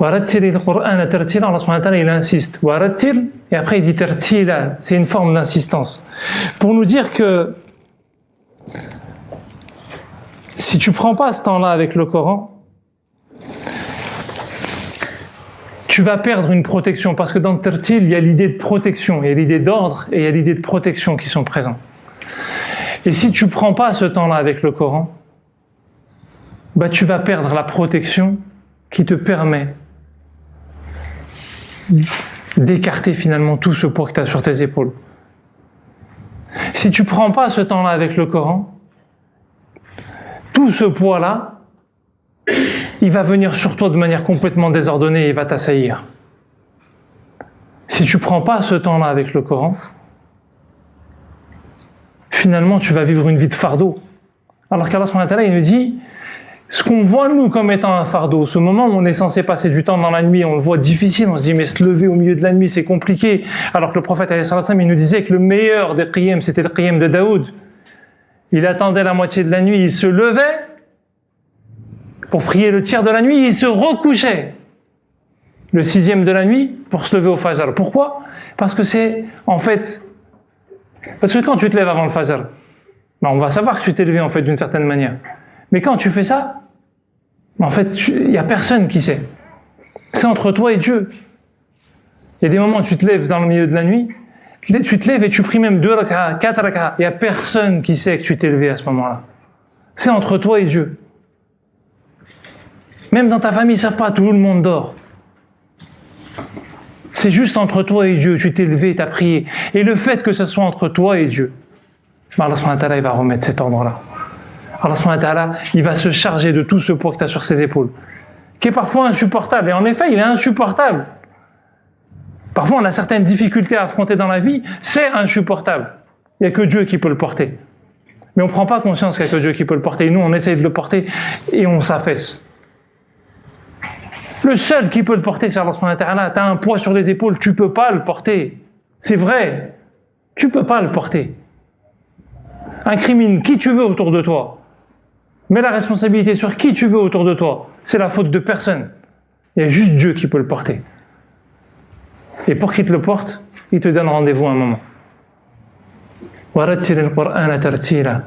Warattil al-Qur'an tartila, Allah subhanahu wa ta'ala il insiste. Warattil, et après il dit tartila, c'est une forme d'insistance. Pour nous dire que si tu prends pas ce temps-là avec le Coran, tu vas perdre une protection, parce que dans le tartil, il y a l'idée de protection, il y a l'idée d'ordre et il y a l'idée de protection qui sont présents. Et si tu prends pas ce temps-là avec le Coran, bah tu vas perdre la protection qui te permet d'écarter finalement tout ce poids que tu as sur tes épaules. Si tu prends pas ce temps-là avec le Coran, tout ce poids-là, il va venir sur toi de manière complètement désordonnée et il va t'assaillir. Si tu prends pas ce temps-là avec le Coran, finalement tu vas vivre une vie de fardeau. Alors qu'Allah subhanahu wa ta'ala il nous dit, ce qu'on voit nous comme étant un fardeau, ce moment où on est censé passer du temps dans la nuit, on le voit difficile, on se dit mais se lever au milieu de la nuit c'est compliqué, alors que le prophète il nous disait que le meilleur des qiyam c'était le qiyam de Daoud. Il attendait la moitié de la nuit, il se levait pour prier le tiers de la nuit, il se recouchait le 6e de la nuit pour se lever au Fajr. Pourquoi? Parce que c'est, en fait, parce que quand tu te lèves avant le Fajr, ben on va savoir que tu t'es levé en fait d'une certaine manière. Mais quand tu fais ça, en fait, il n'y a personne qui sait. C'est entre toi et Dieu. Il y a des moments où tu te lèves dans le milieu de la nuit, tu te lèves et tu pries même 2 rak'ah, 4 rak'ah. Il n'y a personne qui sait que tu t'es levé à ce moment-là. C'est entre toi et Dieu. Même dans ta famille, ils ne savent pas, tout le monde dort. C'est juste entre toi et Dieu, tu t'es levé, tu as prié. Et le fait que ce soit entre toi et Dieu, Allah subhanahu wa ta'ala, il va remettre cet ordre-là. Allah subhanahu wa ta'ala, il va se charger de tout ce poids que tu as sur ses épaules, qui est parfois insupportable. Et en effet, il est insupportable. Parfois, on a certaines difficultés à affronter dans la vie, c'est insupportable. Il n'y a que Dieu qui peut le porter. Mais on ne prend pas conscience qu'il n'y a que Dieu qui peut le porter. Et nous, on essaye de le porter et on s'affaisse. Le seul qui peut le porter, c'est Allah subhanahu wa ta'ala. Tu as un poids sur les épaules, tu ne peux pas le porter. C'est vrai. Tu ne peux pas le porter. Incrimine qui tu veux autour de toi. Mets la responsabilité sur qui tu veux autour de toi. C'est la faute de personne. Il y a juste Dieu qui peut le porter. Et pour qu'il te le porte, il te donne rendez-vous un moment. Warattil al-Qur'an tartila.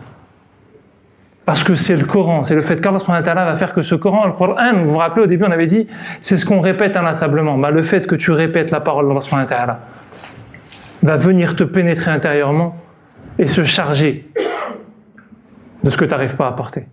Parce que c'est le Coran, c'est le fait qu'Allah subhanahu wa ta'ala va faire que ce Coran, le Coran, vous vous rappelez au début on avait dit, c'est ce qu'on répète inlassablement. Le fait que tu répètes la parole d'Allah subhanahu wa ta'ala va venir te pénétrer intérieurement et se charger de ce que tu n'arrives pas à porter.